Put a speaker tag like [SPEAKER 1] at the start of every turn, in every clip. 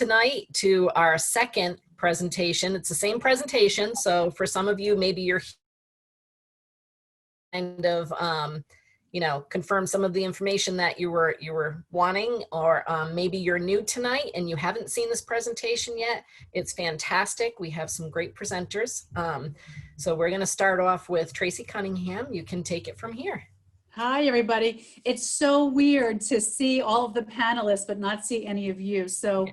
[SPEAKER 1] tonight to our second presentation. It's the same presentation, so for some of you, maybe you're kind of, you know, confirm some of the information that you were wanting, or maybe you're new tonight and you haven't seen this presentation yet. It's fantastic. We have some great presenters. So we're going to start off with Tracy Cunningham. You can take it from here.
[SPEAKER 2] Hi, everybody. It's so weird to see all of the panelists, but not see any of you. So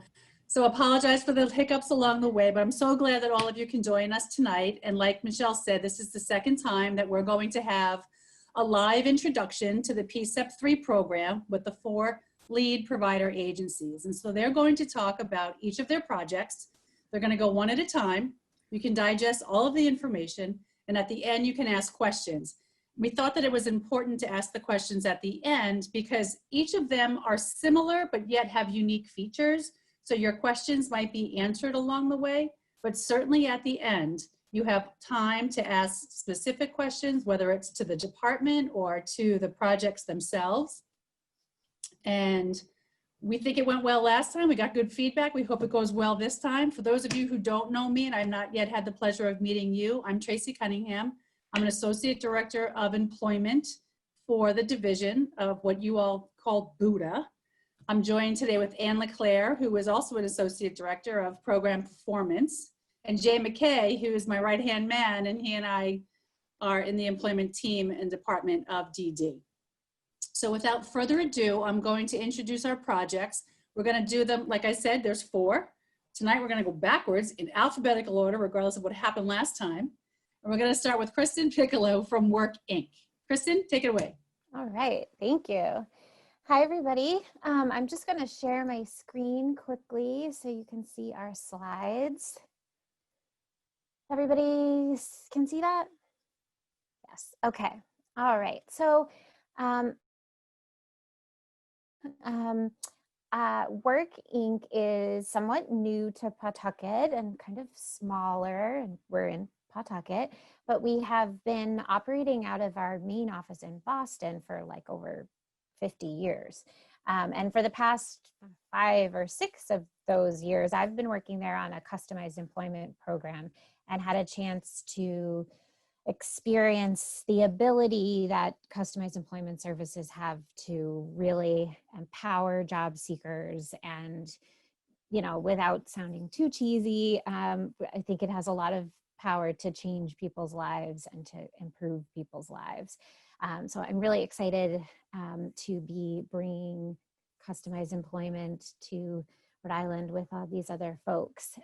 [SPEAKER 2] apologize for the hiccups along the way, but I'm so glad that all of you can join us tonight. And like Michelle said, this is the second time that we're going to have a live introduction to the PCSEPP program with the 4 lead provider agencies. And so they're going to talk about each of their projects. They're going to go one at a time. You can digest all of the information, and at the end you can ask questions. We thought that it was important to ask the questions at the end because each of them are similar but yet have unique features. So your questions might be answered along the way, but certainly at the end, you have time to ask specific questions, whether it's to the department or to the projects themselves. And we think it went well last time. We got good feedback. We hope it goes well this time. For those of you who don't know me and I've not yet had the pleasure of meeting you, I'm Tracy Cunningham. I'm an Associate Director of Employment for the division of what you all call Buddha. I'm joined today with Anne LeClaire, who is also an Associate Director of Program Performance, and Jay McKay, who is my right-hand man, and he and I are in the employment team and Department of DD. So without further ado, I'm going to introduce our projects. We're going to do them, like I said, there's 4. Tonight we're going to go backwards in alphabetical order, regardless of what happened last time. And we're going to start with Kristen Piccolo from Work Inc. Kristen, take it away.
[SPEAKER 3] All right, thank you. Hi, everybody. I'm just going to share my screen quickly so you can see our slides. Everybody can see that? Yes, okay. All right, so Work Inc. is somewhat new to Pawtucket and kind of smaller, and we're in Pawtucket, but we have been operating out of our main office in Boston for like over 50 years. And for the past 5 or 6 of those years, I've been working there on a customized employment program and had a chance to experience the ability that customized employment services have to really empower job seekers. And, you know, without sounding too cheesy, I think it has a lot of power to change people's lives and to improve people's lives. So I'm really excited to be bringing customized employment to Rhode Island with all these other folks.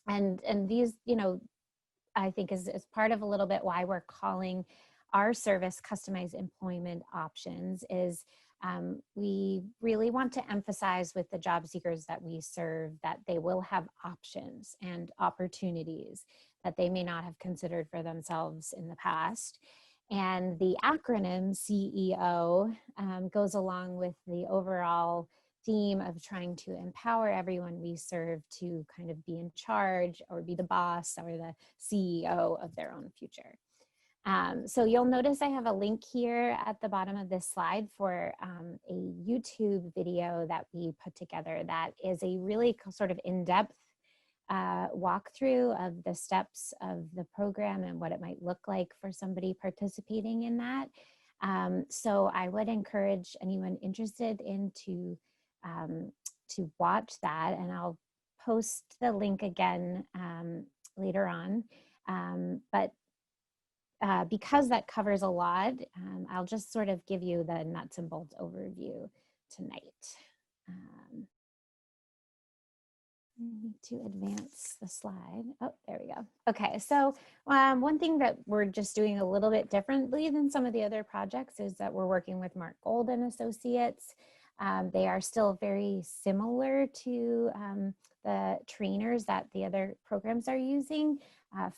[SPEAKER 3] And these, you know, I think is part of a little bit why we're calling our service customized employment options is we really want to emphasize with the job seekers that we serve that they will have options and opportunities that they may not have considered for themselves in the past. And the acronym CEO goes along with the overall theme of trying to empower everyone we serve to kind of be in charge or be the boss or the CEO of their own future. So you'll notice I have a link here at the bottom of this slide for a YouTube video that we put together that is a really sort of in-depth walkthrough of the steps of the program and what it might look like for somebody participating in that. So I would encourage anyone interested in to watch that, and I'll post the link again later on. But because that covers a lot, I'll just sort of give you the nuts and bolts overview tonight. I need to advance the slide. Oh, there we go. Okay, so one thing that we're just doing a little bit differently than some of the other projects is that we're working with Mark Gold and Associates. They are still very similar to the trainers that the other programs are using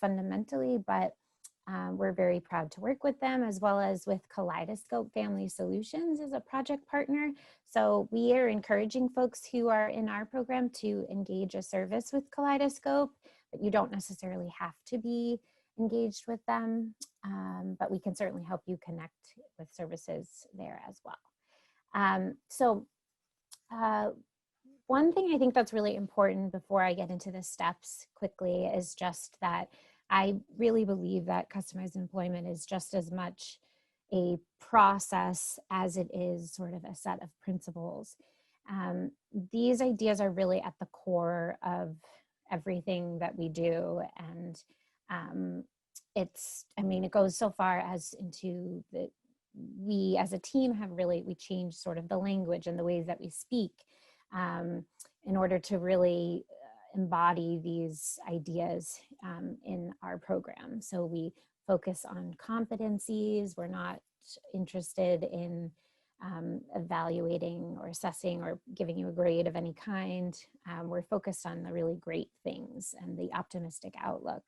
[SPEAKER 3] fundamentally, but we're very proud to work with them, as well as with Kaleidoscope Family Solutions as a project partner. So we are encouraging folks who are in our program to engage a service with Kaleidoscope, but you don't necessarily have to be engaged with them, but we can certainly help you connect with services there as well. one thing I think that's really important before I get into the steps quickly is just that I really believe that customized employment is just as much a process as it is sort of a set of principles. These ideas are really at the core of everything that we do. And it goes so far as into we as a team we changed sort of the language and the ways that we speak in order to really embody these ideas in our program. So we focus on competencies. We're not interested in evaluating or assessing or giving you a grade of any kind. We're focused on the really great things and the optimistic outlook.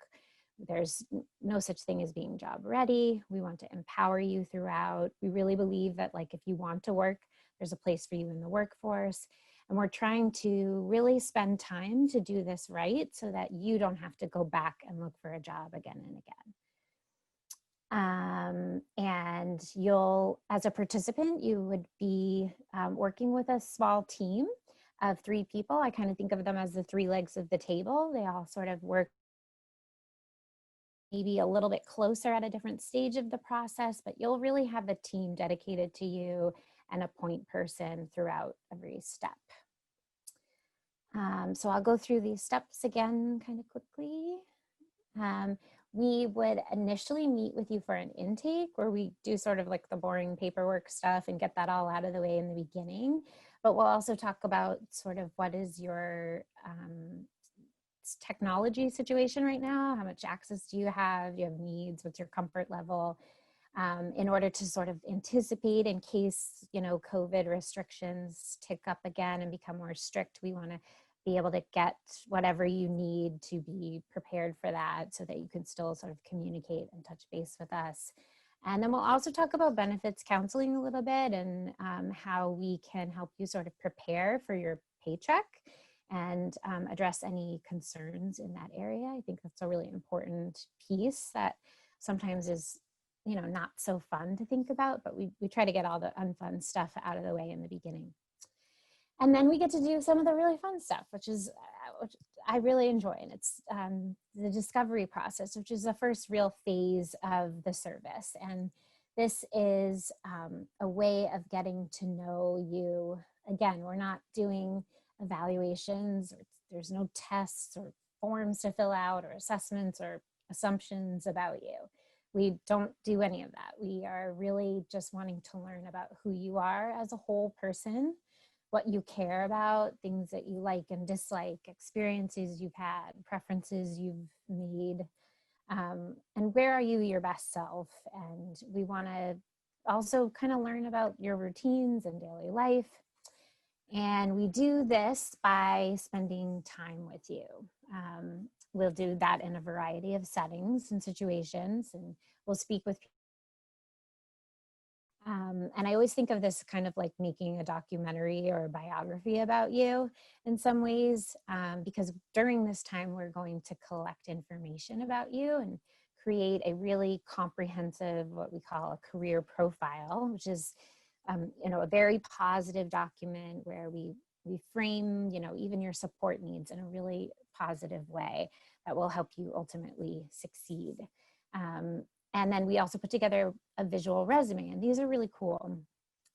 [SPEAKER 3] There's no such thing as being job ready. We want to empower you throughout. We really believe that, like, if you want to work, there's a place for you in the workforce. And we're trying to really spend time to do this right so that you don't have to go back and look for a job again and again. And you'll, as a participant, you would be working with a small team of 3 people. I kind of think of them as the 3 legs of the table. They all sort of work maybe a little bit closer at a different stage of the process, but you'll really have a team dedicated to you and a point person throughout every step. So I'll go through these steps again kind of quickly. We would initially meet with you for an intake where we do sort of like the boring paperwork stuff and get that all out of the way in the beginning. But we'll also talk about sort of what is your technology situation right now? How much access do you have? Do you have needs? What's your comfort level? In order to sort of anticipate in case, COVID restrictions tick up again and become more strict, we want to be able to get whatever you need to be prepared for that so that you can still sort of communicate and touch base with us. And then we'll also talk about benefits counseling a little bit and how we can help you sort of prepare for your paycheck and address any concerns in that area. I think that's a really important piece that sometimes is, not so fun to think about, but we try to get all the unfun stuff out of the way in the beginning. And then we get to do some of the really fun stuff, which I really enjoy. And it's the discovery process, which is the first real phase of the service. And this is a way of getting to know you. Again, we're not doing evaluations, or there's no tests or forms to fill out or assessments or assumptions about you. We don't do any of that. We are really just wanting to learn about who you are as a whole person, what you care about, things that you like and dislike, experiences you've had, preferences you've made, and where are you your best self. And we want to also kind of learn about your routines and daily life. And we do this by spending time with you. We'll do that in a variety of settings and situations, and we'll speak with people. And I always think of this kind of like making a documentary or a biography about you in some ways, because during this time, we're going to collect information about you and create a really comprehensive, what we call a career profile, which is a very positive document where we frame, even your support needs in a really positive way that will help you ultimately succeed. And then we also put together a visual resume, and these are really cool.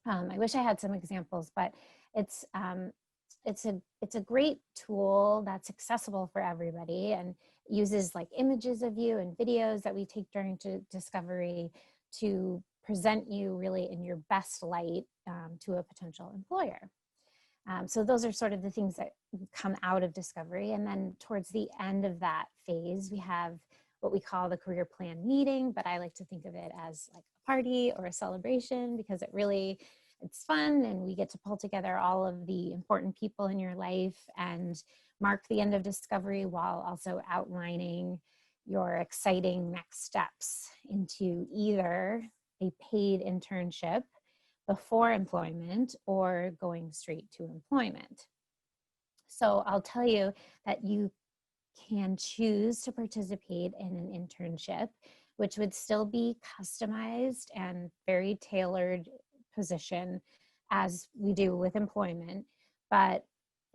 [SPEAKER 3] I wish I had some examples, but it's a great tool that's accessible for everybody and uses like images of you and videos that we take during discovery to present you really in your best light to a potential employer. So those are sort of the things that come out of discovery. And then towards the end of that phase, we have what we call the career plan meeting, but I like to think of it as like a party or a celebration because it's fun and we get to pull together all of the important people in your life and mark the end of discovery while also outlining your exciting next steps into either a paid internship before employment or going straight to employment. So I'll tell you that you can choose to participate in an internship, which would still be customized and very tailored position as we do with employment, but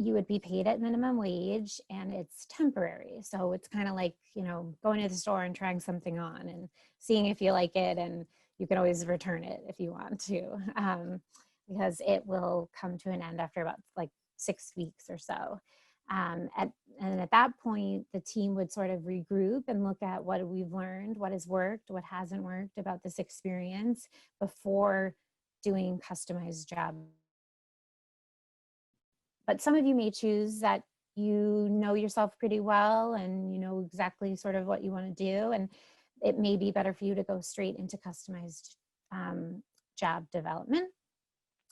[SPEAKER 3] you would be paid at minimum wage, and it's temporary. So it's kind of like, you know, going to the store and trying something on and seeing if you like it, and you can always return it if you want to, because it will come to an end after about like 6 weeks or so. And at that point, the team would sort of regroup and look at what we've learned, what has worked, what hasn't worked about this experience before doing customized job. But some of you may choose that you know yourself pretty well and you know exactly sort of what you want to do, and it may be better for you to go straight into customized job development.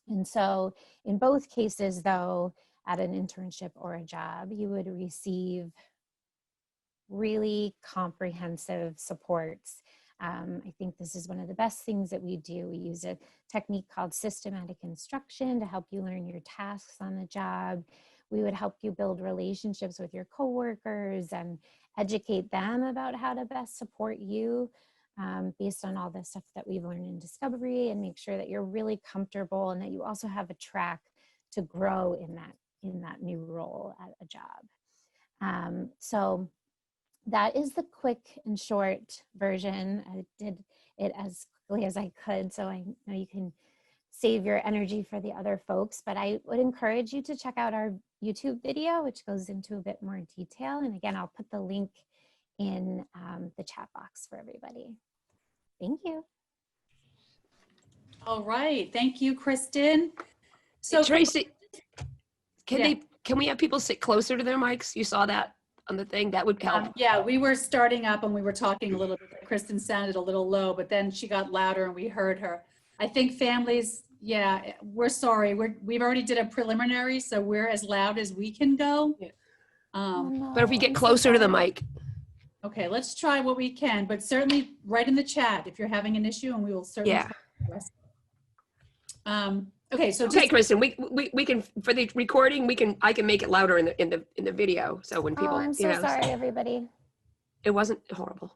[SPEAKER 3] And so in both cases, though, at an internship or a job, you would receive really comprehensive supports. I think this is one of the best things that we do. We use a technique called systematic instruction to help you learn your tasks on the job. We would help you build relationships with your coworkers and educate them about how to best support you based on all the stuff that we've learned in Discovery, and make sure that you're really comfortable and that you also have a track to grow in that new role at a job. So that is the quick and short version. I did it as quickly as I could, so I know you can save your energy for the other folks, but I would encourage you to check out our YouTube video, which goes into a bit more detail. And again, I'll put the link in the chat box for everybody. Thank you.
[SPEAKER 2] All right, thank you, Kristen. So
[SPEAKER 4] Hey, Tracy, can we have people sit closer to their mics? You saw that on the thing? That would help.
[SPEAKER 2] yeah, we were starting up and we were talking a little bit. Kristen sounded a little low, but then she got louder and we heard her. I think families, yeah, we're sorry. We've already did a preliminary, so we're as loud as we can go.
[SPEAKER 4] Yeah.
[SPEAKER 3] No,
[SPEAKER 4] But if we get
[SPEAKER 3] I'm so
[SPEAKER 4] closer to the
[SPEAKER 3] sorry.
[SPEAKER 4] mic,
[SPEAKER 2] Okay, let's try what we can, but certainly write in the chat if you're having an issue, and we will certainly
[SPEAKER 4] Yeah.
[SPEAKER 2] try to address it. Okay, so
[SPEAKER 4] okay,
[SPEAKER 2] just,
[SPEAKER 4] Kristen, we can, for the recording, I can make it louder in the video. So when people,
[SPEAKER 3] Oh, I'm so sorry, everybody.
[SPEAKER 4] it wasn't horrible.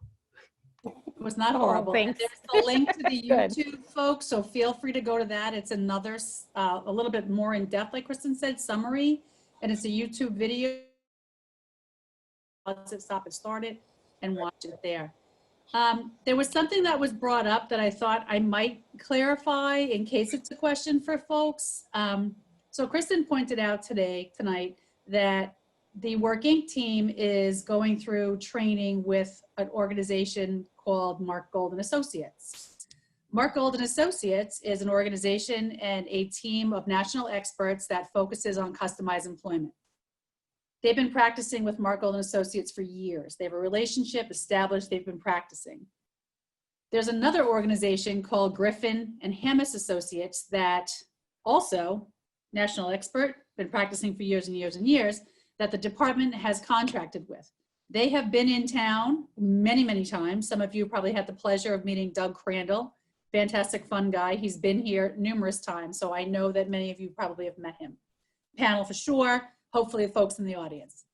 [SPEAKER 2] it was not horrible.
[SPEAKER 3] thanks.
[SPEAKER 2] There's the link to the
[SPEAKER 3] Good.
[SPEAKER 2] YouTube, folks, so feel free to go to that. It's another, a little bit more in depth, like Kristen said, summary, and it's a YouTube video. Let's stop and start it and watch it there. There was something that was brought up that I thought I might clarify in case it's a question for folks. So Kristen pointed out tonight, that the working team is going through training with an organization called Mark Gold & Associates. Mark Gold & Associates is an organization and a team of national experts that focuses on customized employment. They've been practicing with Mark Gold & Associates for years. They have a relationship established, they've been practicing. There's another organization called Griffin and Hammis Associates that also, national expert, been practicing for years and years and years, that the department has contracted with. They have been in town many, many times. Some of you probably had the pleasure of meeting Doug Crandall, fantastic fun guy. He's been here numerous times, so I know that many of you probably have met him. Panel for sure. Hopefully the folks in the audience.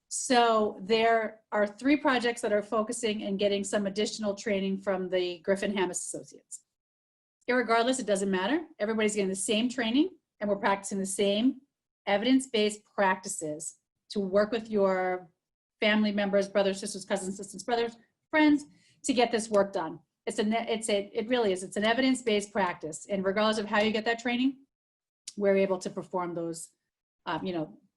[SPEAKER 2] So there are 3 projects that are focusing and getting some additional training from the Griffin Hammis Associates. Irregardless, it doesn't matter. Everybody's getting the same training and we're practicing the same evidence-based practices to work with your family members, brothers, sisters, cousins, sisters, brothers, friends to get this work done. It really is. It's an evidence-based practice, and regardless of how you get that training, we're able to perform those,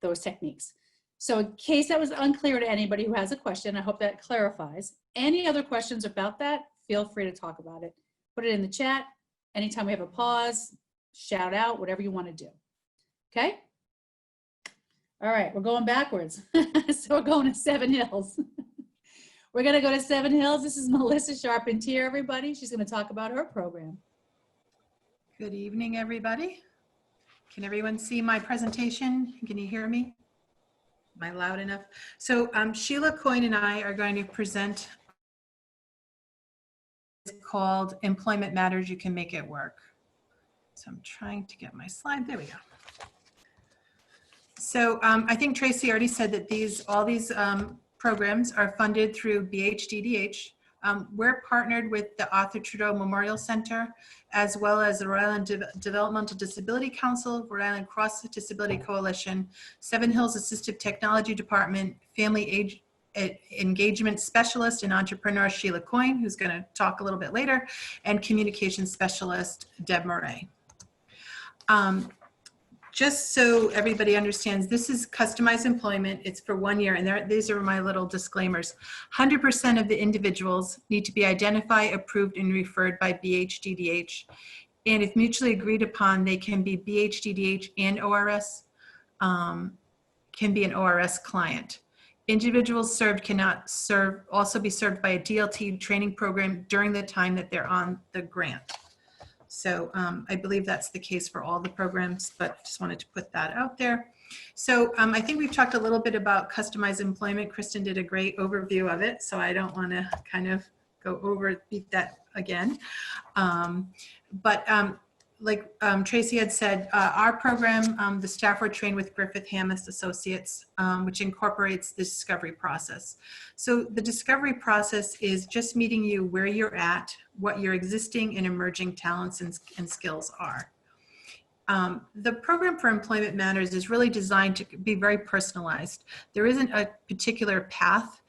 [SPEAKER 2] those techniques. So in case that was unclear to anybody who has a question, I hope that clarifies. Any other questions about that, feel free to talk about it. Put it in the chat. Anytime we have a pause, shout out, whatever you want to do. Okay? All right, we're going backwards. So we're going to Seven Hills. We're going to go to Seven Hills. This is Melissa Charpentier, everybody. She's going to talk about her program.
[SPEAKER 5] Good evening, everybody. Can everyone see my presentation? Can you hear me? Am I loud enough? So Sheila Coyne and I are going to present. It's called Employment Matters, You Can Make It Work. So I'm trying to get my slide. There we go. So I think Tracy already said that all these programs are funded through BHDDH, We're partnered with the Arthur Trudeau Memorial Center, as well as the Rhode Island Developmental Disability Council, Rhode Island Cross Disability Coalition, Seven Hills Assistive Technology Department, Family Age Engagement Specialist and Entrepreneur Sheila Coyne, who's going to talk a little bit later, and Communications Specialist Deb Murray. Just so everybody understands, this is customized employment. It's for 1 year, and these are my little disclaimers. 100% of the individuals need to be identified, approved, and referred by BHDDH. And if mutually agreed upon, they can be BHDDH and ORS, can be an ORS client. Individuals served cannot also be served by a DLT training program during the time that they're on the grant. So I believe that's the case for all the programs, but just wanted to put that out there. So I think we've talked a little bit about customized employment. Kristen did a great overview of it, so I don't want to kind of beat that again. Like Tracy had said, our program, the staff were trained with Griffith Hammist Associates, which incorporates the discovery process. So the discovery process is just meeting you where you're at, what your existing and emerging talents and skills are. The program for Employment Matters is really designed to be very personalized. There isn't a particular path.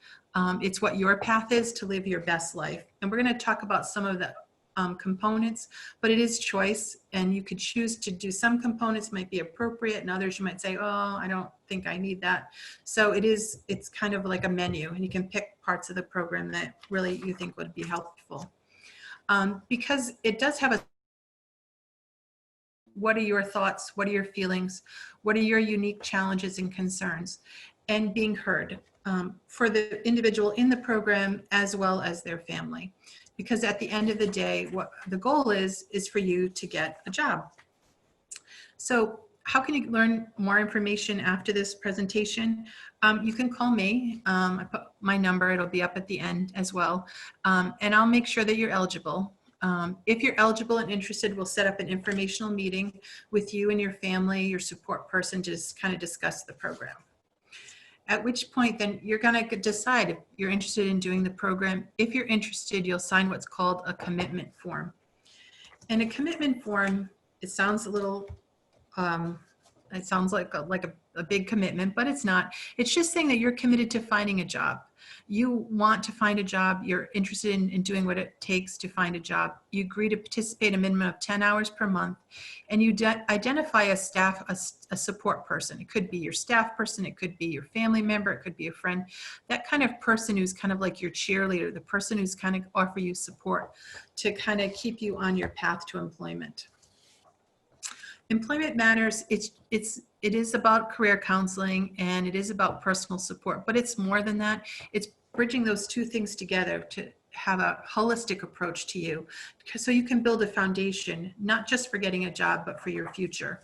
[SPEAKER 5] It's what your path is to live your best life. And we're going to talk about some of the components, but it is choice, and you could choose to do some components might be appropriate, and others you might say, oh, I don't think I need that. So it's kind of like a menu, and you can pick parts of the program that really you think would be helpful. Because it does have a, what are your thoughts? What are your feelings? What are your unique challenges and concerns? And being heard for the individual in the program as well as their family. Because at the end of the day, what the goal is for you to get a job. So how can you learn more information after this presentation? You can call me. I put my number, it'll be up at the end as well. And I'll make sure that you're eligible. If you're eligible and interested, we'll set up an informational meeting with you and your family, your support person, to just kind of discuss the program. At which point then you're going to decide if you're interested in doing the program. If you're interested, you'll sign what's called a commitment form. And a commitment form, it sounds a little, it sounds like a big commitment, but it's not. It's just saying that you're committed to finding a job. You want to find a job. You're interested in doing what it takes to find a job. You agree to participate a minimum of 10 hours per month, and you identify a support person. It could be your staff person. It could be your family member. It could be a friend. That kind of person who's kind of like your cheerleader, the person who's kind of offer you support to kind of keep you on your path to employment. Employment Matters, it is about career counseling, and it is about personal support, but it's more than that. It's bridging those two things together to have a holistic approach to you, so you can build a foundation, not just for getting a job, but for your future.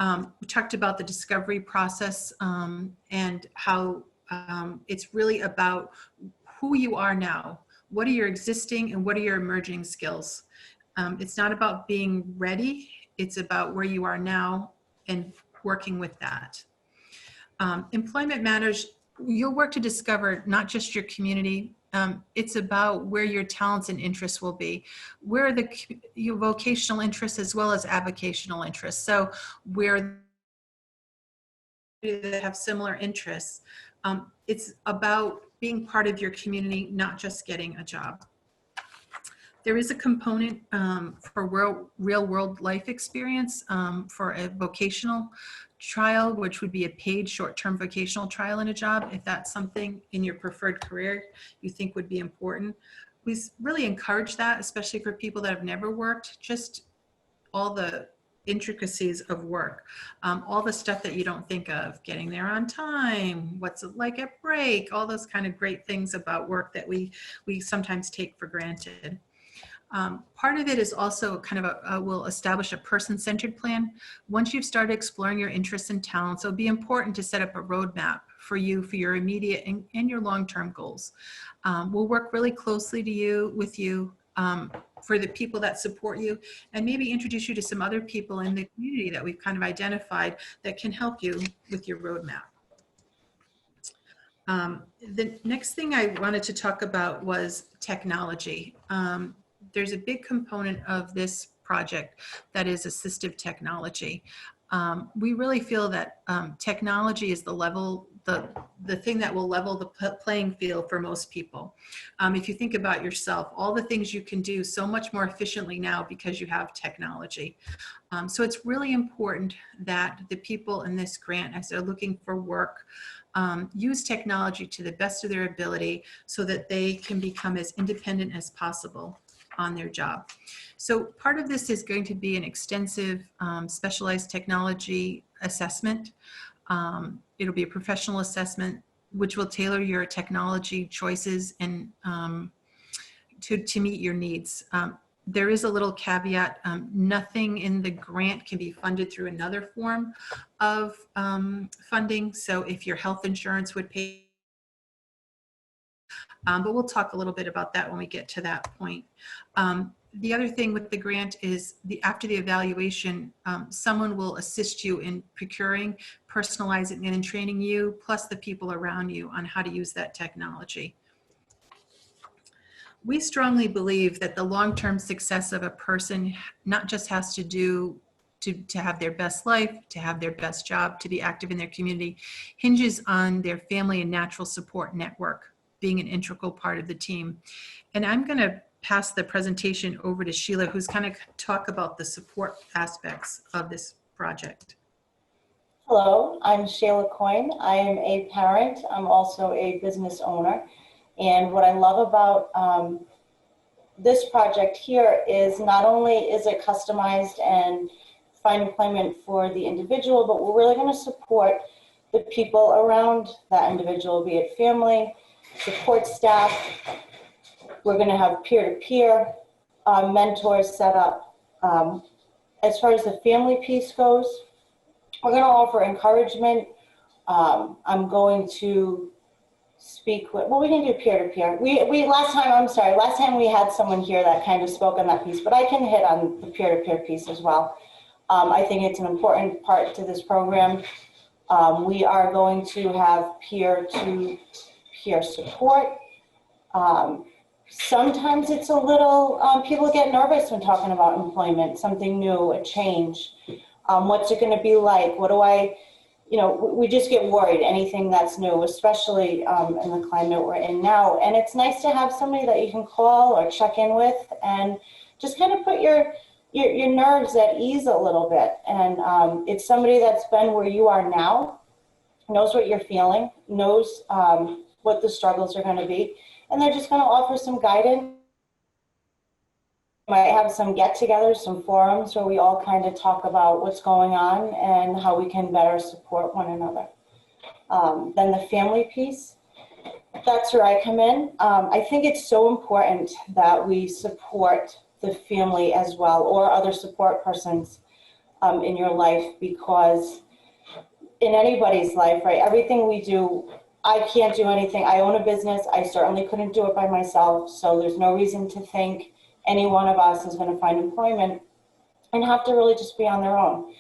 [SPEAKER 5] We talked about the discovery process and how it's really about who you are now. What are your existing and what are your emerging skills? It's not about being ready. It's about where you are now and working with that. Employment Matters, you'll work to discover not just your community. It's about where your talents and interests will be, where your vocational interests as well as avocational interests. So where they have similar interests. It's about being part of your community, not just getting a job. There is a component for real world life experience for a vocational trial, which would be a paid short-term vocational trial in a job, if that's something in your preferred career you think would be important. We really encourage that, especially for people that have never worked, just all the intricacies of work, all the stuff that you don't think of, getting there on time, what's it like at break, all those kind of great things about work that we sometimes take for granted. Part of it is also kind of we'll establish a person-centered plan. Once you've started exploring your interests and talents, it'll be important to set up a roadmap for you, for your immediate and your long-term goals. We'll work really closely with you for the people that support you, and maybe introduce you to some other people in the community that we've kind of identified that can help you with your roadmap. The next thing I wanted to talk about was technology. There's a big component of this project that is assistive technology. We really feel that technology is the thing that will level the playing field for most people. If you think about yourself, all the things you can do so much more efficiently now because you have technology. So it's really important that the people in this grant, as they're looking for work, use technology to the best of their ability so that they can become as independent as possible on their job. So part of this is going to be an extensive specialized technology assessment. It'll be a professional assessment which will tailor your technology choices and to meet your needs. There is a little caveat, nothing in the grant can be funded through another form of funding. So if your health insurance would pay, but we'll talk a little bit about that when we get to that point. The other thing with the grant is after the evaluation, someone will assist you in procuring, personalizing, and training you, plus the people around you on how to use that technology. We strongly believe that the long-term success of a person not just has to do to have their best life, to have their best job, to be active in their community, hinges on their family and natural support network being an integral part of the team. And I'm going to pass the presentation over to Sheila, who's going to talk about the support aspects of this project.
[SPEAKER 6] Hello, I'm Sheila Coyne. I am a parent. I'm also a business owner. And what I love about this project here is not only is it customized and find employment for the individual, but we're really going to support the people around that individual, be it family, support staff. We're going to have peer-to-peer mentors set up. As far as the family piece goes, we're going to offer encouragement. I'm going to speak with, well, we can do peer-to-peer. Last time we had someone here that kind of spoke on that piece, but I can hit on the peer-to-peer piece as well. I think it's an important part to this program. We are going to have peer-to-peer support. Sometimes it's a little, people get nervous when talking about employment, something new, a change. What's it going to be like? What do I, we just get worried, anything that's new, especially in the climate we're in now. And it's nice to have somebody that you can call or check in with and just kind of put your nerves at ease a little bit. And it's somebody that's been where you are now, knows what you're feeling, knows what the struggles are going to be. And they're just going to offer some guidance. Might have some get-togethers, some forums where we all kind of talk about what's going on and how we can better support one another. Then the family piece, that's where I come in. I think it's so important that we support the family as well, or other support persons in your life, because in anybody's life, right, everything we do, I can't do anything. I own a business. I certainly couldn't do it by myself. So there's no reason to think any one of us is going to find employment and have to really just be on their own.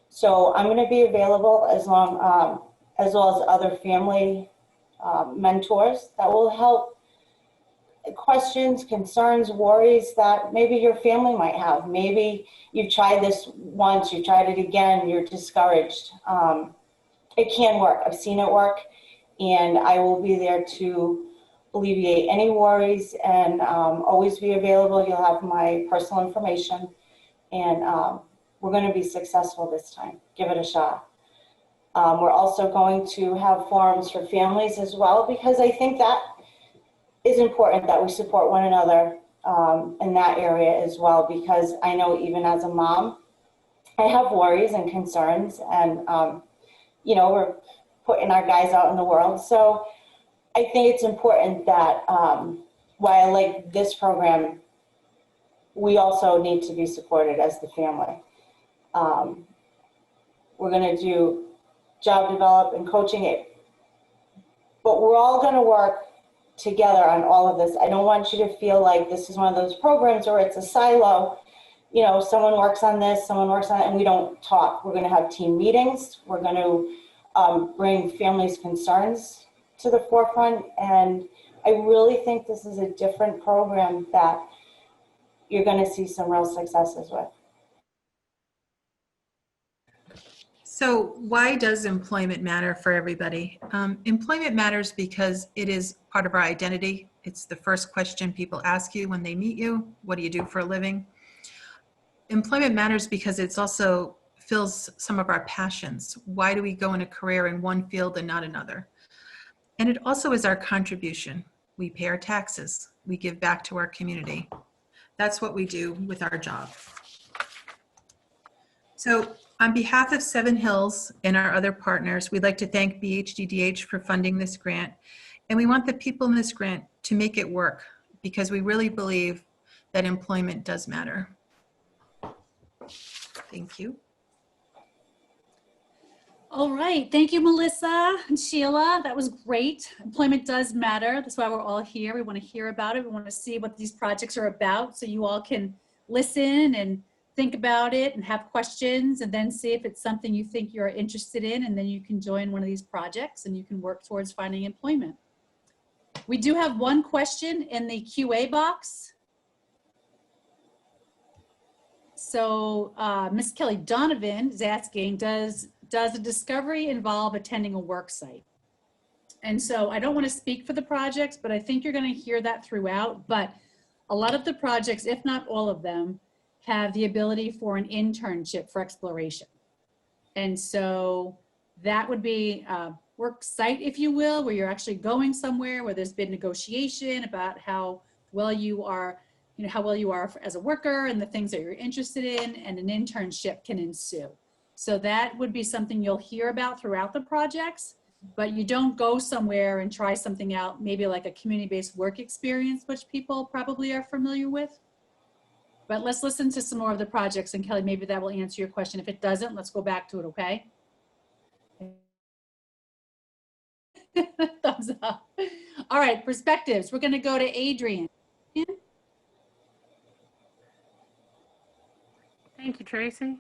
[SPEAKER 6] So I'm going to be available as well as other family mentors that will help questions, concerns, worries that maybe your family might have. Maybe you've tried this once, you tried it again, you're discouraged. It can work. I've seen it work, and I will be there to alleviate any worries and always be available. You'll have my personal information, and we're going to be successful this time. Give it a shot. We're also going to have forums for families as well, because I think that is important that we support one another in that area as well, because I know even as a mom, I have worries and concerns, and we're putting our guys out in the world. So I think it's important that while I like this program, we also need to be supported as the family. We're going to do job development and coaching it, but we're all going to work together on all of this. I don't want you to feel like this is one of those programs where it's a silo. Someone works on this, someone works on it, and we don't talk. We're going to have team meetings. We're going to bring families' concerns to the forefront, and I really think this is a different program that you're going to see some real successes with.
[SPEAKER 5] So why does employment matter for everybody? Employment matters because it is part of our identity. It's the first question people ask you when they meet you. What do you do for a living? Employment matters because it's also fills some of our passions. Why do we go in a career in one field and not another? And it also is our contribution. We pay our taxes. We give back to our community. That's what we do with our job. So on behalf of Seven Hills and our other partners, we'd like to thank BHDDH for funding this grant. And we want the people in this grant to make it work because we really believe that employment does matter. Thank you.
[SPEAKER 2] All right, thank you, Melissa and Sheila. That was great. Employment does matter. That's why we're all here. We want to hear about it. We want to see what these projects are about so you all can listen and think about it and have questions and then see if it's something you think you're interested in, and then you can join one of these projects and you can work towards finding employment. We do have one question in the QA box. So Ms. Kelly Donovan is asking, does a discovery involve attending a work site? And so I don't want to speak for the projects, but I think you're going to hear that throughout. But a lot of the projects, if not all of them, have the ability for an internship for exploration. And so that would be a work site, if you will, where you're actually going somewhere where there's been negotiation about how well you are, how well you are as a worker and the things that you're interested in, and an internship can ensue. So that would be something you'll hear about throughout the projects, but you don't go somewhere and try something out, maybe like a community-based work experience, which people probably are familiar with. But let's listen to some more of the projects, and Kelly, maybe that will answer your question. If it doesn't, let's go back to it, okay? Thumbs up. All right, perspectives. We're gonna go to Adrian.
[SPEAKER 7] Thank you, Tracy.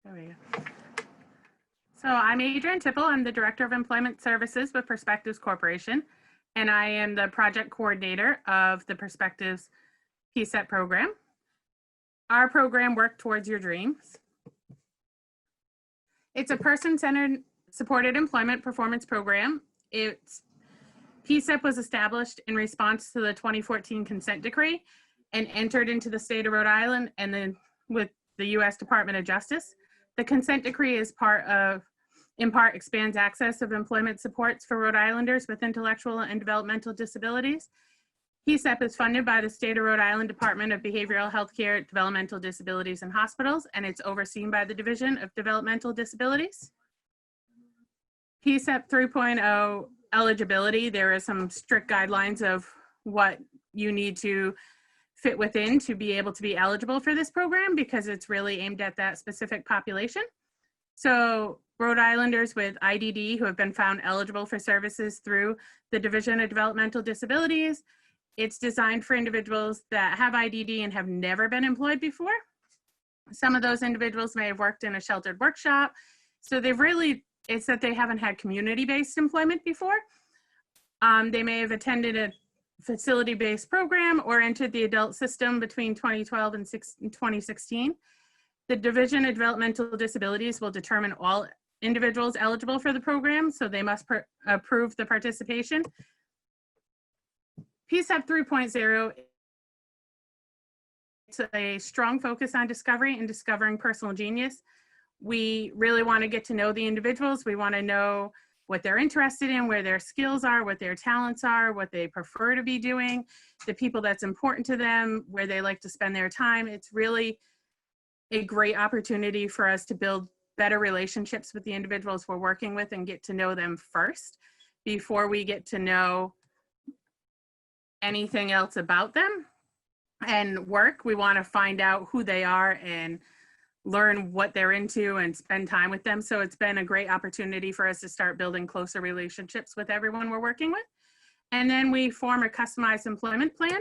[SPEAKER 7] There we go. So I'm Adrian Tipple. I'm the Director of Employment Services with Perspectives Corporation, and I am the project coordinator of the Perspectives PCSEP program. Our program Work Towards Your Dreams. It's a person-centered supported employment performance program. PCSEP was established in response to the 2014 consent decree and entered into the state of Rhode Island and then with the U.S. Department of Justice. The consent decree is in part expands access of employment supports for Rhode Islanders with intellectual and developmental disabilities. PCSEP is funded by the state of Rhode Island Department of Behavioral Healthcare, Developmental Disabilities and Hospitals, and it's overseen by the Division of Developmental Disabilities. PCSEP 3.0 eligibility, there are some strict guidelines of what you need to fit within to be able to be eligible for this program because it's really aimed at that specific population. So Rhode Islanders with IDD who have been found eligible for services through the Division of Developmental Disabilities, it's designed for individuals that have IDD and have never been employed before. Some of those individuals may have worked in a sheltered workshop. So it's that they haven't had community-based employment before. They may have attended a facility-based program or entered the adult system between 2012 and 2016. The Division of Developmental Disabilities will determine all individuals eligible for the program, so they must approve the participation. PCSEP 3.0, it's a strong focus on discovery and discovering personal genius. We really want to get to know the individuals. We want to know what they're interested in, where their skills are, what their talents are, what they prefer to be doing, the people that's important to them, where they like to spend their time. It's really a great opportunity for us to build better relationships with the individuals we're working with and get to know them first before we get to know anything else about them. And work, we want to find out who they are and learn what they're into and spend time with them. So it's been a great opportunity for us to start building closer relationships with everyone we're working with. And then we form a customized employment plan.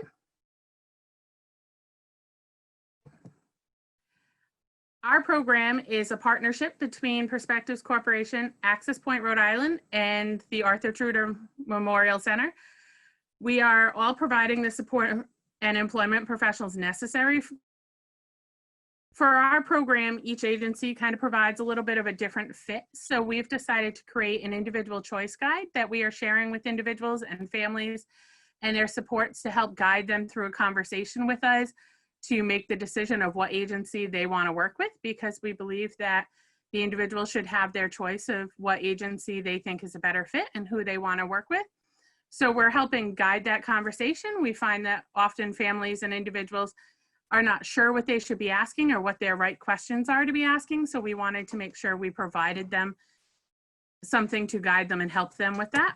[SPEAKER 7] Our program is a partnership between Perspectives Corporation, Access Point, Rhode Island, and the Arthur Truder Memorial Center. We are all providing the support and employment professionals necessary. For our program, each agency kind of provides a little bit of a different fit. So we've decided to create an individual choice guide that we are sharing with individuals and families and their supports to help guide them through a conversation with us to make the decision of what agency they want to work with, because we believe that the individual should have their choice of what agency they think is a better fit and who they want to work with. So we're helping guide that conversation. We find that often families and individuals are not sure what they should be asking or what their right questions are to be asking. So we wanted to make sure we provided them something to guide them and help them with that.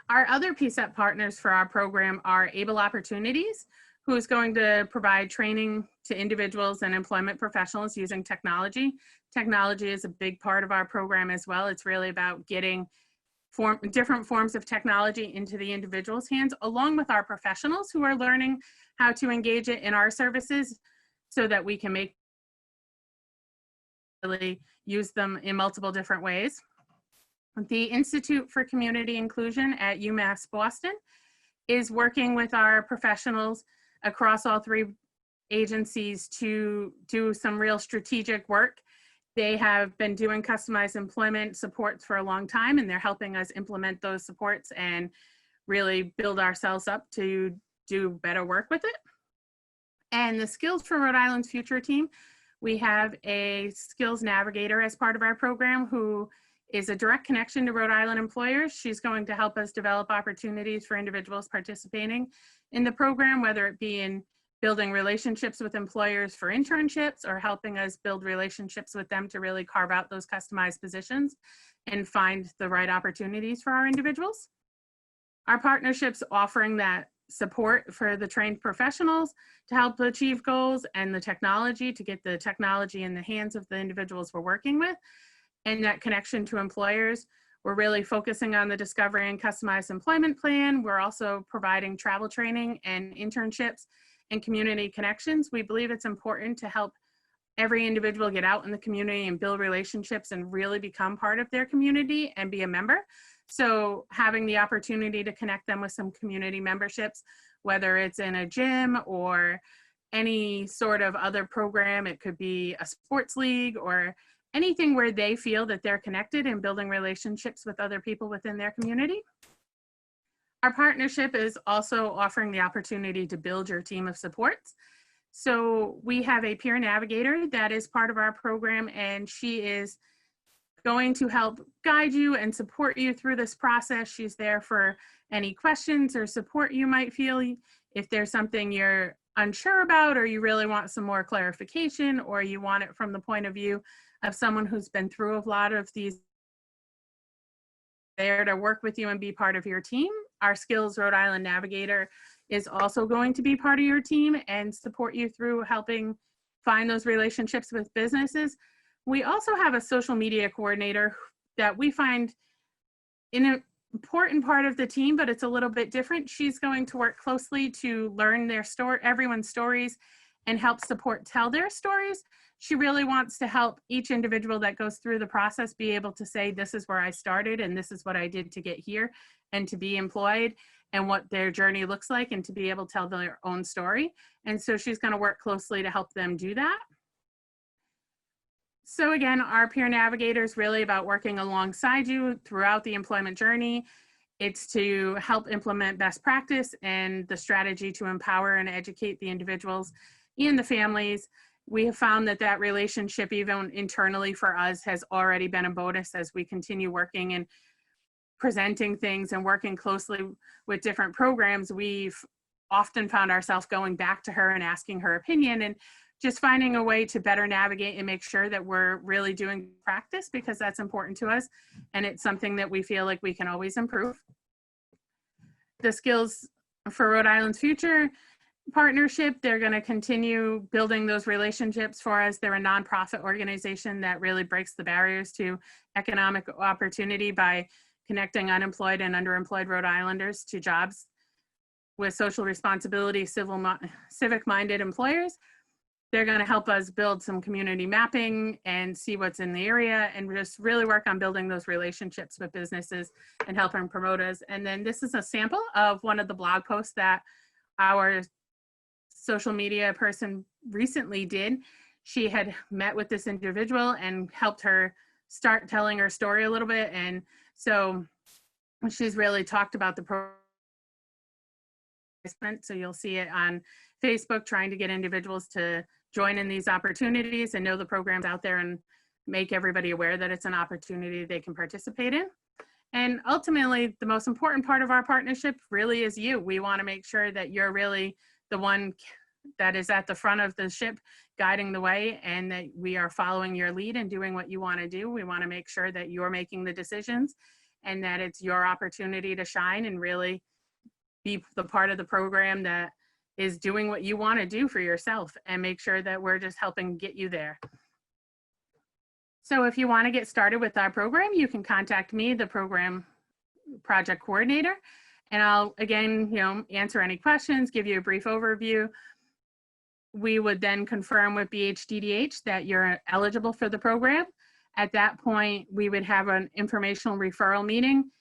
[SPEAKER 7] Our other PCSEP partners for our program are Able Opportunities, who is going to provide training to individuals and employment professionals using technology. Technology is a big part of our program as well. It's really about getting different forms of technology into the individual's hands, along with our professionals who are learning how to engage it in our services so that we can really use them in multiple different ways. The Institute for Community Inclusion at UMass Boston is working with our professionals across all three agencies to do some real strategic work. They have been doing customized employment supports for a long time, and they're helping us implement those supports and really build ourselves up to do better work with it. And the Skills for Rhode Island's Future team, we have a skills navigator as part of our program who is a direct connection to Rhode Island employers. She's going to help us develop opportunities for individuals participating in the program, whether it be in building relationships with employers for internships or helping us build relationships with them to really carve out those customized positions and find the right opportunities for our individuals. Our partnerships offering that support for the trained professionals to help achieve goals and the technology to get the technology in the hands of the individuals we're working with, and that connection to employers. We're really focusing on the discovery and customized employment plan. We're also providing travel training and internships and community connections. We believe it's important to help every individual get out in the community and build relationships and really become part of their community and be a member. So having the opportunity to connect them with some community memberships, whether it's in a gym or any sort of other program, it could be a sports league or anything where they feel that they're connected and building relationships with other people within their community. Our partnership is also offering the opportunity to build your team of supports. So we have a peer navigator that is part of our program, and she is going to help guide you and support you through this process. She's there for any questions or support you might feel. If there's something you're unsure about, or you really want some more clarification, or you want it from the point of view of someone who's been through a lot of these, there to work with you and be part of your team. Our Skills Rhode Island Navigator is also going to be part of your team and support you through helping find those relationships with businesses. We also have a social media coordinator that we find an important part of the team, but it's a little bit different. She's going to work closely to learn their everyone's stories and help support tell their stories. She really wants to help each individual that goes through the process be able to say, this is where I started and this is what I did to get here and to be employed and what their journey looks like and to be able to tell their own story. And so she's going to work closely to help them do that. So again, our peer navigator is really about working alongside you throughout the employment journey. It's to help implement best practice and the strategy to empower and educate the individuals and the families. We have found that that relationship, even internally for us, has already been a bonus as we continue working and presenting things and working closely with different programs. We've often found ourselves going back to her and asking her opinion and just finding a way to better navigate and make sure that we're really doing practice, because that's important to us. And it's something that we feel like we can always improve. The Skills for Rhode Island's Future partnership, they're going to continue building those relationships for us. They're a nonprofit organization that really breaks the barriers to economic opportunity by connecting unemployed and underemployed Rhode Islanders to jobs with social responsibility, civic-minded employers. They're going to help us build some community mapping and see what's in the area and just really work on building those relationships with businesses and helping promote us. And then this is a sample of one of the blog posts that our social media person recently did. She had met with this individual and helped her start telling her story a little bit. And so she's really talked about the program. So you'll see it on Facebook, trying to get individuals to join in these opportunities and know the programs out there and make everybody aware that it's an opportunity they can participate in. And ultimately, the most important part of our partnership really is you. We want to make sure that you're really the one that is at the front of the ship guiding the way, and that we are following your lead and doing what you want to do. We want to make sure that you're making the decisions and that it's your opportunity to shine and really be the part of the program that is doing what you want to do for yourself, and make sure that we're just helping get you there. So if you want to get started with our program, you can contact me, the program project coordinator, and I'll again, answer any questions, give you a brief overview. We would then confirm with BHDDH that you're eligible for the program. At that point, we would have an informational referral meeting.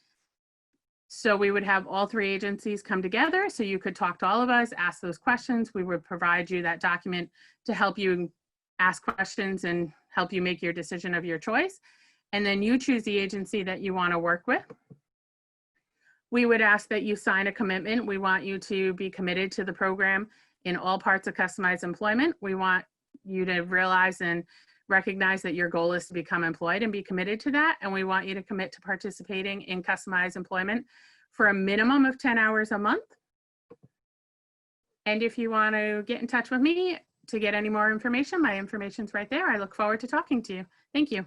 [SPEAKER 7] So we would have all three agencies come together so you could talk to all of us, ask those questions. We would provide you that document to help you ask questions and help you make your decision of your choice. And then you choose the agency that you want to work with. We would ask that you sign a commitment. We want you to be committed to the program in all parts of customized employment. We want you to realize and recognize that your goal is to become employed and be committed to that. And we want you to commit to participating in customized employment for a minimum of 10 hours a month. And if you want to get in touch with me to get any more information, my information's right there. I look forward to talking to you. Thank you.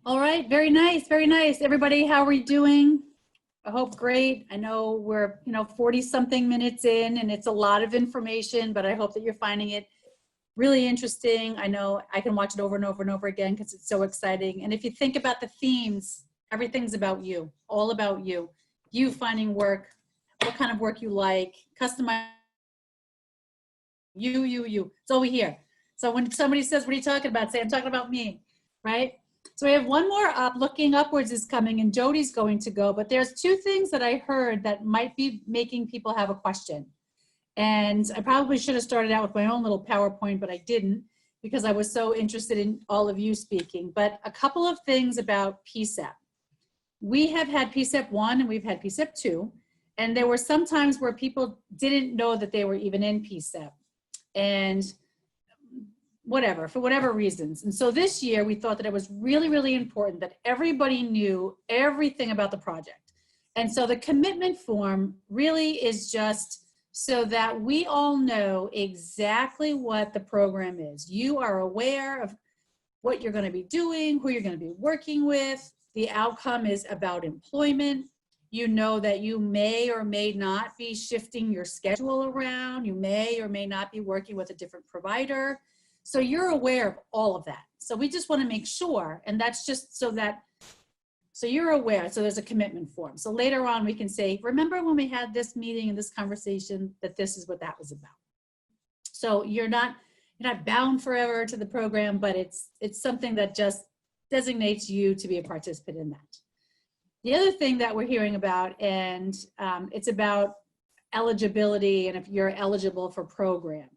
[SPEAKER 2] All right, very nice, very nice. Everybody, how are we doing? I hope great. I know we're 40 something minutes in and it's a lot of information, but I hope that you're finding it really interesting. I know I can watch it over and over and over again because it's so exciting. And if you think about the themes, everything's about you, all about you. You finding work, what kind of work you like, customize you. It's all we hear. So when somebody says, what are you talking about? Say, I'm talking about me, right? So we have one more up. Looking Upwards is coming and Jody's going to go, but there's two things that I heard that might be making people have a question. And I probably should have started out with my own little PowerPoint, but I didn't because I was so interested in all of you speaking. But a couple of things about PCSEP. We have had PCSEP 1 and we've had PCSEP 2. And there were some times where people didn't know that they were even in PCSEP. And whatever, for whatever reasons. And so this year we thought that it was really, really important that everybody knew everything about the project. And so the commitment form really is just so that we all know exactly what the program is. You are aware of what you're going to be doing, who you're going to be working with. The outcome is about employment. You know that you may or may not be shifting your schedule around. You may or may not be working with a different provider. So you're aware of all of that. So we just want to make sure, and that's just so you're aware. So there's a commitment form. So later on we can say, remember when we had this meeting and this conversation, that this is what that was about. So you're not bound forever to the program, but it's something that just designates you to be a participant in that. The other thing that we're hearing about, and it's about eligibility and if you're eligible for program.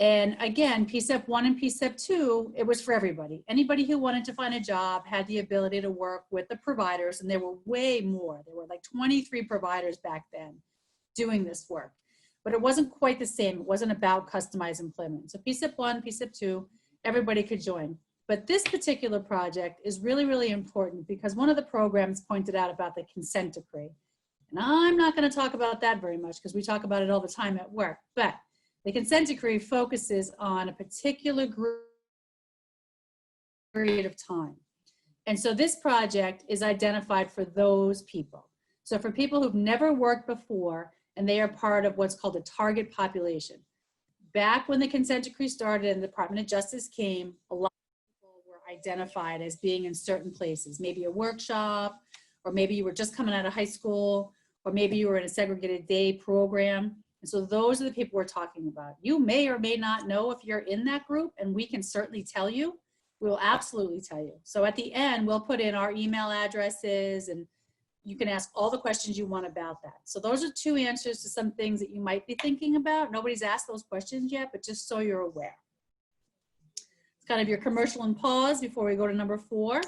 [SPEAKER 2] And again, PCSEP 1 and PCSEP 2, it was for everybody. Anybody who wanted to find a job had the ability to work with the providers, and there were way more. There were like 23 providers back then doing this work. But it wasn't quite the same. It wasn't about customized employment. So PCSEP 1, PCSEP 2, everybody could join. But this particular project is really, really important because one of the programs pointed out about the consent decree. And I'm not going to talk about that very much because we talk about it all the time at work. But the consent decree focuses on a particular period of time. And so this project is identified for those people. So for people who've never worked before, and they are part of what's called a target population. Back when the consent decree started and the Department of Justice came, a lot of people were identified as being in certain places, maybe a workshop, or maybe you were just coming out of high school, or maybe you were in a segregated day program. And so those are the people we're talking about. You may or may not know if you're in that group, and we can certainly tell you. We will absolutely tell you. So at the end, we'll put in our email addresses, and you can ask all the questions you want about that. So those are 2 answers to some things that you might be thinking about. Nobody's asked those questions yet, but just so you're aware. It's kind of your commercial and pause before we go to number 4.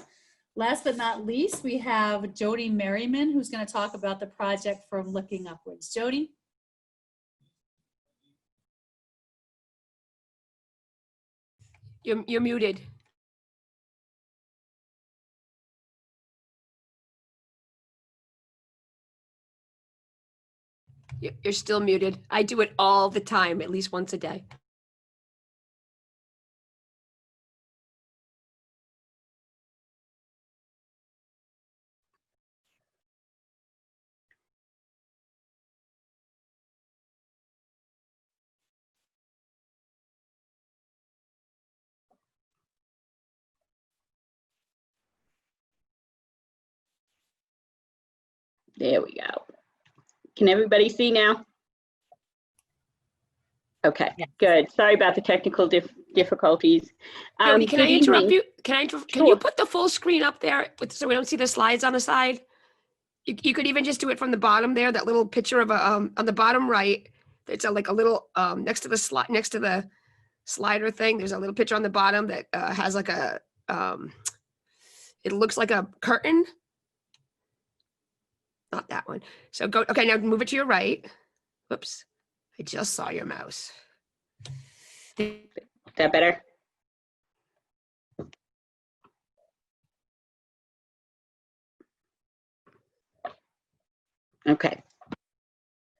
[SPEAKER 2] Last but not least, we have Jody Merriman, who's going to talk about the project From Looking Upwards. Jody?
[SPEAKER 4] You're muted. You're still muted. I do it all the time, at least once a day.
[SPEAKER 8] There we go. Can everybody see now? Okay,
[SPEAKER 1] Yeah.
[SPEAKER 8] good. Sorry about the technical difficulties.
[SPEAKER 4] Jody, can I
[SPEAKER 8] good
[SPEAKER 4] interrupt
[SPEAKER 8] evening.
[SPEAKER 4] you? Can
[SPEAKER 8] Sure.
[SPEAKER 4] you put the full screen up there so we don't see the slides on the side? You could even just do it from the bottom there, that little picture of a, on the bottom right, it's like a little, next to the slider thing, there's a little picture on the bottom that has like a, it looks like a curtain. Not that one. So go, okay, now move it to your right. Whoops, I just saw your mouse.
[SPEAKER 8] Is that better? Okay.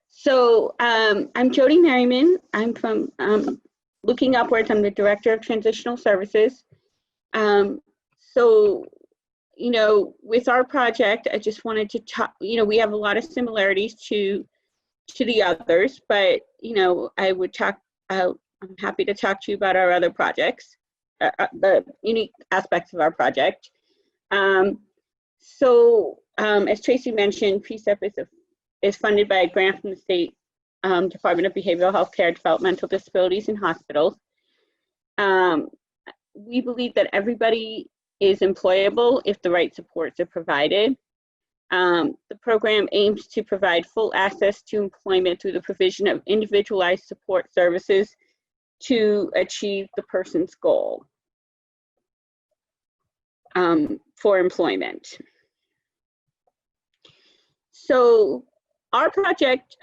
[SPEAKER 8] So I'm Jody Merriman. I'm from Looking Upwards. I'm the Director of Transitional Services. So, you know, with our project, I just wanted to talk, you know, we have a lot of similarities to the others, but, you know, I'm happy to talk to you about our other projects, the unique aspects of our project. As Tracy mentioned, PCSEPP is funded by a grant from the state Department of Behavioral Health Care, Developmental Disabilities in Hospitals. We believe that everybody is employable if the right supports are provided. The program aims to provide full access to employment through the provision of individualized support services to achieve the person's goal for employment. So our project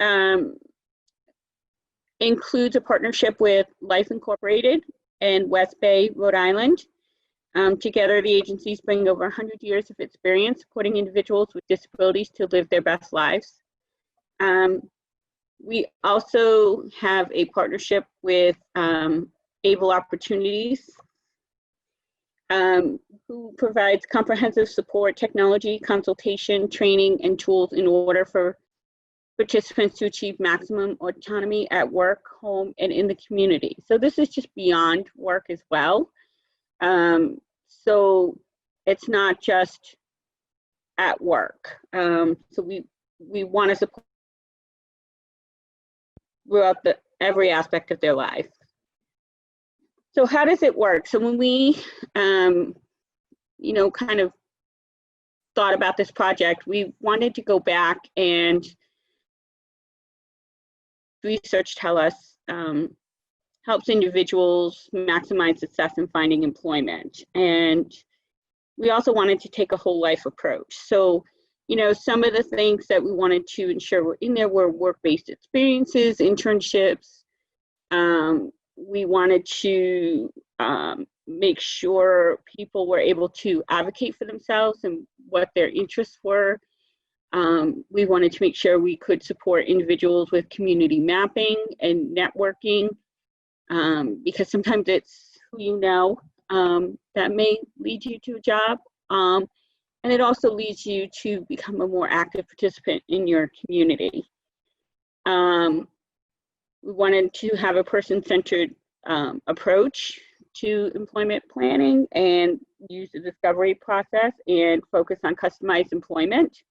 [SPEAKER 8] includes a partnership with Life Incorporated and West Bay, Rhode Island. Together, the agencies bring over 100 years of experience supporting individuals with disabilities to live their best lives. We also have a partnership with Able Opportunities, who provides comprehensive support, technology, consultation, training, and tools in order for participants to achieve maximum autonomy at work, home, and in the community. So this is just beyond work as well. So it's not just at work. So we want to support throughout every aspect of their life. So how does it work? So when we, you know, kind of thought about this project, we wanted to go back and research tell us helps individuals maximize success in finding employment. And we also wanted to take a whole life approach. So, you know, some of the things that we wanted to ensure were in there were work-based experiences, internships. We wanted to make sure people were able to advocate for themselves and what their interests were. We wanted to make sure we could support individuals with community mapping and networking, because sometimes it's who you know that may lead you to a job, and it also leads you to become a more active participant in your community. We wanted to have a person-centered approach to employment planning and use the discovery process and focus on customized employment.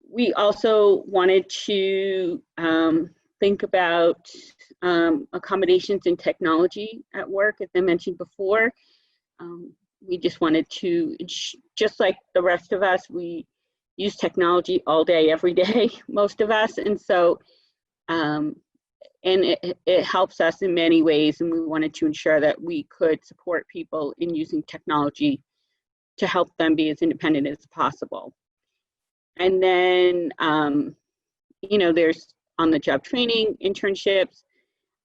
[SPEAKER 8] We also wanted to think about accommodations in technology at work, as I mentioned before. We just wanted to, just like the rest of us, we use technology all day, every day, most of us. And so, and it helps us in many ways. And we wanted to ensure that we could support people in using technology to help them be as independent as possible. And then, you know, there's on-the-job training, internships,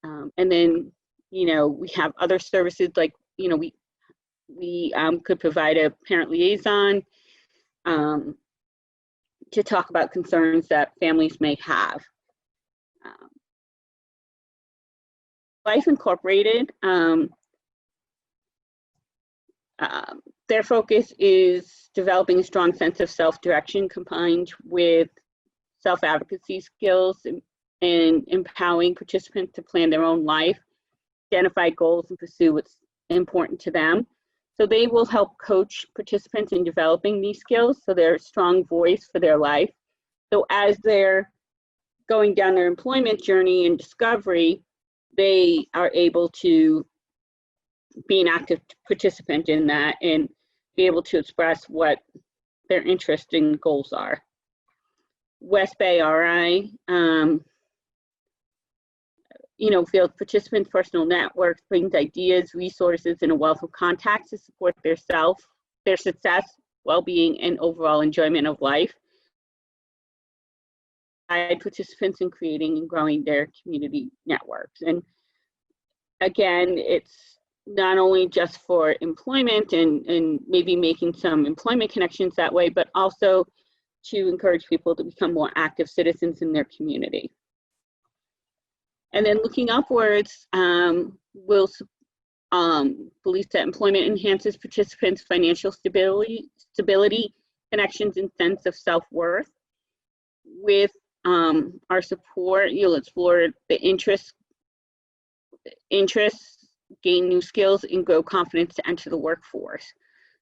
[SPEAKER 8] and then, you know, we have other services like, you know, we could provide a parent liaison to talk about concerns that families may have. Life Incorporated, their focus is developing a strong sense of self-direction combined with self-advocacy skills and empowering participants to plan their own life, identify goals, and pursue what's important to them. So they will help coach participants in developing these skills so they're a strong voice for their life. So as they're going down their employment journey and discovery, they are able to be an active participant in that and be able to express what their interests and goals are. West Bay RI, you know, field participants' personal networks brings ideas, resources, and a wealth of contacts to support their success, well-being, and overall enjoyment of life. Guide participants in creating and growing their community networks. And again, it's not only just for employment and maybe making some employment connections that way, but also to encourage people to become more active citizens in their community. And then looking upwards, we'll believe that employment enhances participants' financial stability, connections, and sense of self-worth. With our support, you'll explore the interests, gain new skills, and grow confidence to enter the workforce.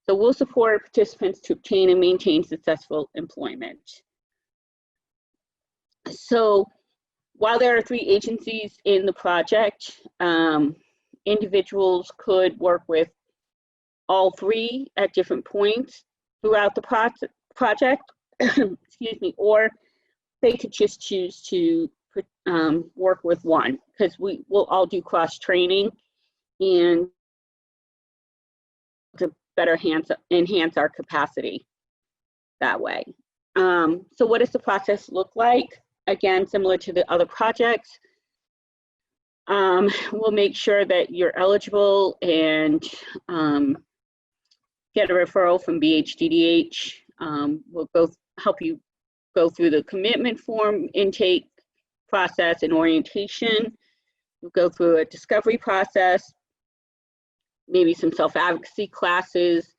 [SPEAKER 8] So we'll support participants to obtain and maintain successful employment. So while there are 3 agencies in the project, individuals could work with all 3 at different points throughout the project, excuse me, or they could just choose to work with one, because we will all do cross-training and to better enhance our capacity that way. So what does the process look like? Again, similar to the other projects, we'll make sure that you're eligible and get a referral from BHDDH. We'll help you go through the commitment form intake process and orientation. We'll go through a discovery process, maybe some self-advocacy classes,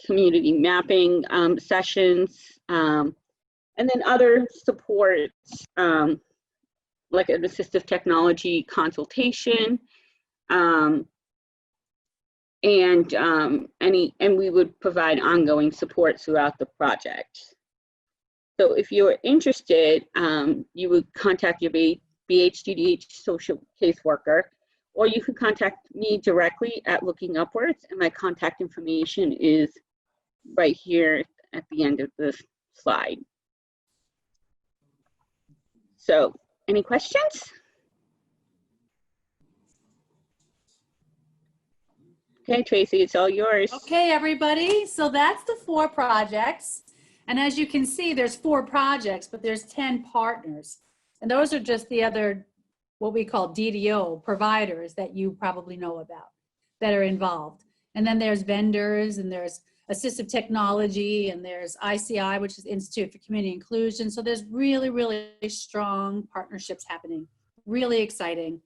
[SPEAKER 8] community mapping sessions, and then other supports like an assistive technology consultation, and we would provide ongoing support throughout the project. So if you're interested, you would contact your BHDDH social caseworker, or you can contact me directly at Looking Upwards, and my contact information is right here at the end of the slide. So, any questions? Okay, Tracy, it's all yours.
[SPEAKER 2] Okay, everybody. So that's the 4 projects. And as you can see, there's 4 projects, but there's 10 partners. And those are just the other, what we call DDO providers that you probably know about that are involved. And then there's vendors, and there's assistive technology, and there's ICI, which is Institute for Community Inclusion. So there's really, really strong partnerships happening. Really exciting.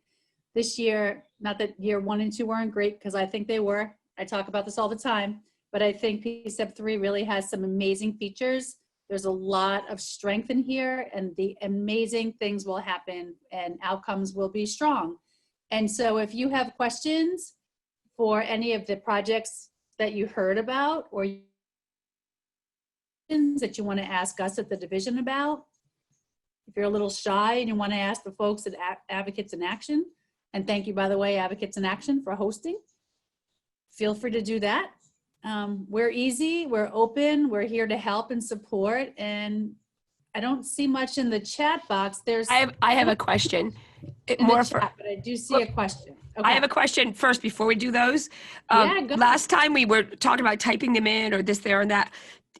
[SPEAKER 2] This year, not that year 1 and 2 weren't great, because I think they were. I talk about this all the time, but I think PCSEPP3 really has some amazing features. There's a lot of strength in here, and the amazing things will happen and outcomes will be strong. And so if you have questions for any of the projects that you heard about or that you want to ask us at the division about, if you're a little shy and you want to ask the folks at Advocates in Action, and thank you, by the way, Advocates in Action, for hosting, feel free to do that. We're easy, we're open, we're here to help and support, and I don't see much in the chat box. There's
[SPEAKER 4] I have a question.
[SPEAKER 2] in the chat, but I do see a question. Okay.
[SPEAKER 4] I have a question first before we do those.
[SPEAKER 2] Yeah, go
[SPEAKER 4] Last time we were talking about typing them in or this, there, and that.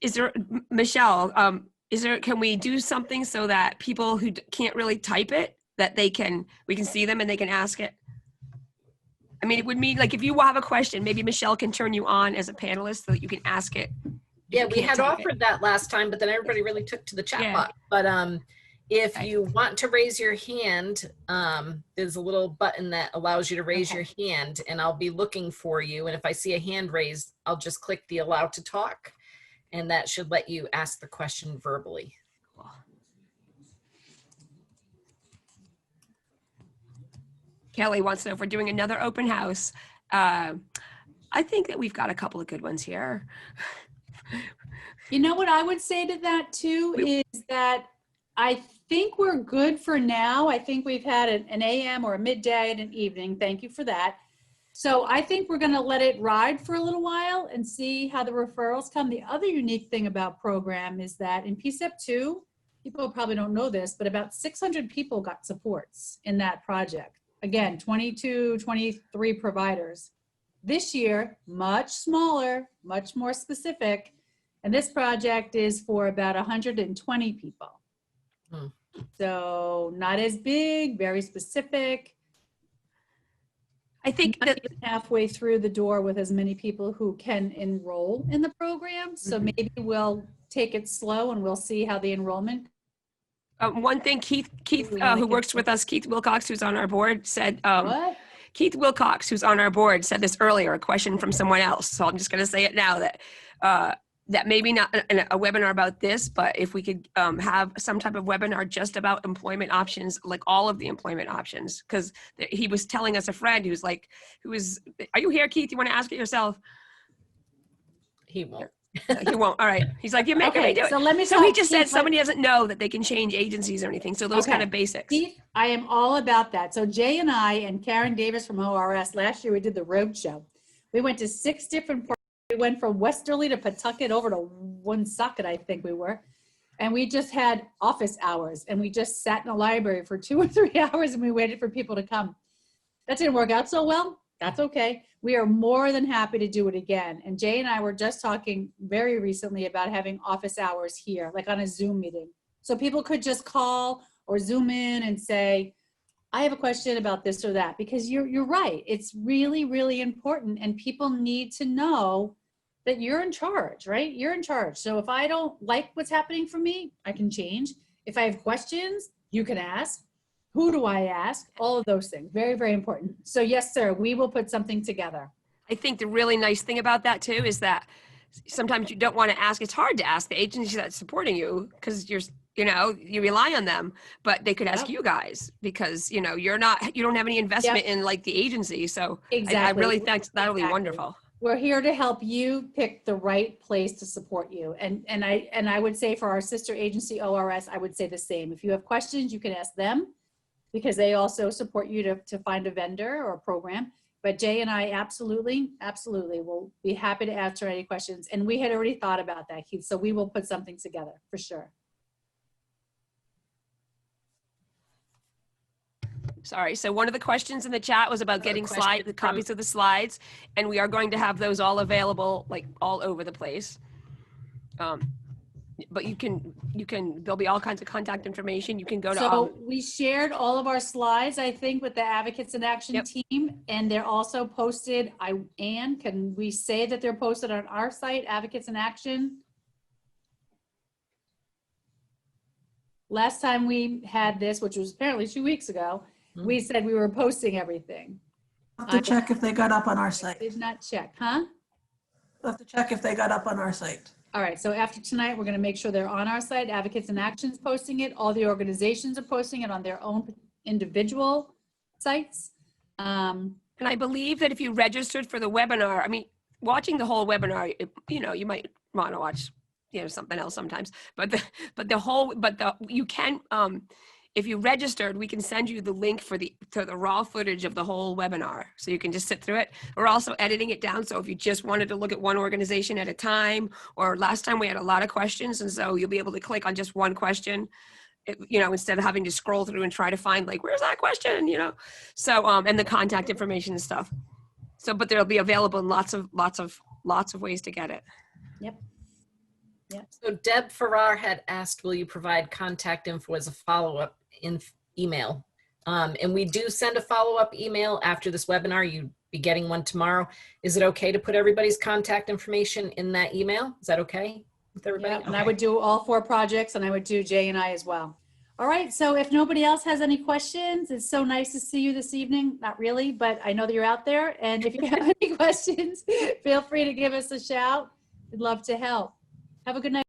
[SPEAKER 4] Is there, Michelle, can we do something so that people who can't really type it, that we can see them and they can ask it? I mean, it would mean like if you have a question, maybe Michelle can turn you on as a panelist so that you can ask it.
[SPEAKER 1] Yeah, we had offered that last time, but then everybody really took to the chat box. But if you want to raise your hand, there's a little button that allows you to raise your hand, and I'll be looking for you. And if I see a hand raised, I'll just click the allow to talk, and that should let you ask the question verbally.
[SPEAKER 4] Kelly wants to know if we're doing another open house. I think that we've got a couple of good ones here.
[SPEAKER 2] You know what I would say to that too is that I think we're good for now. I think we've had an AM or a midday and an evening. Thank you for that. So I think we're going to let it ride for a little while and see how the referrals come. The other unique thing about program is that in PCSEPP2, people probably don't know this, but about 600 people got supports in that project. Again, 22, 23 providers. This year, much smaller, much more specific. And this project is for about 120 people. So not as big, very specific.
[SPEAKER 4] I think that
[SPEAKER 2] halfway through the door with as many people who can enroll in the program. So maybe we'll take it slow and we'll see how the enrollment.
[SPEAKER 4] one thing, Keith, who works with us, Keith Wilcox, who's on our board, said,
[SPEAKER 2] What?
[SPEAKER 4] Keith Wilcox, who's on our board, said this earlier, a question from someone else. So I'm just going to say it now that maybe not a webinar about this, but if we could have some type of webinar just about employment options, like all of the employment options, because he was telling us a friend are you here, Keith? You want to ask it yourself?
[SPEAKER 1] He won't.
[SPEAKER 4] He won't. All right. He's like, you're making me do it.
[SPEAKER 2] So let me
[SPEAKER 4] So
[SPEAKER 2] tell
[SPEAKER 4] he just
[SPEAKER 2] Keith,
[SPEAKER 4] said somebody doesn't know that they can change agencies or anything. So those kind of basics.
[SPEAKER 2] Keith, I am all about that. So Jay and I and Karen Davis from ORS, last year we did the road show. We went to 6 different parts. We went from Westerly to Pawtucket over to Woonsocket, I think we were. And we just had office hours and we just sat in the library for 2 or 3 hours and we waited for people to come. That didn't work out so well. That's okay. We are more than happy to do it again. And Jay and I were just talking very recently about having office hours here, like on a Zoom meeting. So people could just call or Zoom in and say, I have a question about this or that, because you're right. It's really, really important. And people need to know that you're in charge, right? You're in charge. So if I don't like what's happening for me, I can change. If I have questions, you can ask. Who do I ask? All of those things. Very, very important. So yes, sir, we will put something together.
[SPEAKER 4] I think the really nice thing about that too is that sometimes you don't want to ask. It's hard to ask the agency that's supporting you because you rely on them, but they could ask you guys because, you don't have any investment in like the agency. So
[SPEAKER 2] exactly.
[SPEAKER 4] I really think that'll be wonderful.
[SPEAKER 2] We're here to help you pick the right place to support you. And I would say for our sister agency, ORS, I would say the same. If you have questions, you can ask them, because they also support you to find a vendor or a program. But Jay and I absolutely will be happy to answer any questions. And we had already thought about that, Keith, so we will put something together for sure.
[SPEAKER 4] Sorry, so one of the questions in the chat was about getting copies of the slides, and we are going to have those all available, like all over the place. But there'll be all kinds of contact information. You can go to.
[SPEAKER 2] So we shared all of our slides, I think, with the Advocates in Action team, and they're also posted. Anne, can we say that they're posted on our site, Advocates in Action? Last time we had this, which was apparently 2 weeks ago, we said we were posting everything.
[SPEAKER 9] I'll have to check if they got up on our site.
[SPEAKER 2] Did not check, huh?
[SPEAKER 9] I'll have to check if they got up on our site.
[SPEAKER 2] All right, so after tonight, we're going to make sure they're on our site. Advocates in Action's posting it. All the organizations are posting it on their own individual sites. Um,
[SPEAKER 4] And I believe that if you registered for the webinar, I mean, watching the whole webinar, you might want to watch, something else sometimes, but you can, if you registered, we can send you the link to the raw footage of the whole webinar. So you can just sit through it. We're also editing it down. So if you just wanted to look at one organization at a time, or last time we had a lot of questions. And so you'll be able to click on just one question, instead of having to scroll through and try to find where's that question, so, and the contact information and stuff. So, but they'll be available in lots of ways to get it.
[SPEAKER 2] Yep.
[SPEAKER 1] So Deb Farrar had asked, will you provide contact info as a follow-up in email? And we do send a follow-up email after this webinar. You'd be getting one tomorrow. Is it okay to put everybody's contact information in that email? Is that okay with everybody?
[SPEAKER 2] Yeah, and I would do all 4 projects, and I would do J and I as well. All right, so if nobody else has any questions, it's so nice to see you this evening. Not really, but I know that you're out there. And if you have any questions, feel free to give us a shout. We'd love to help. Have a good night.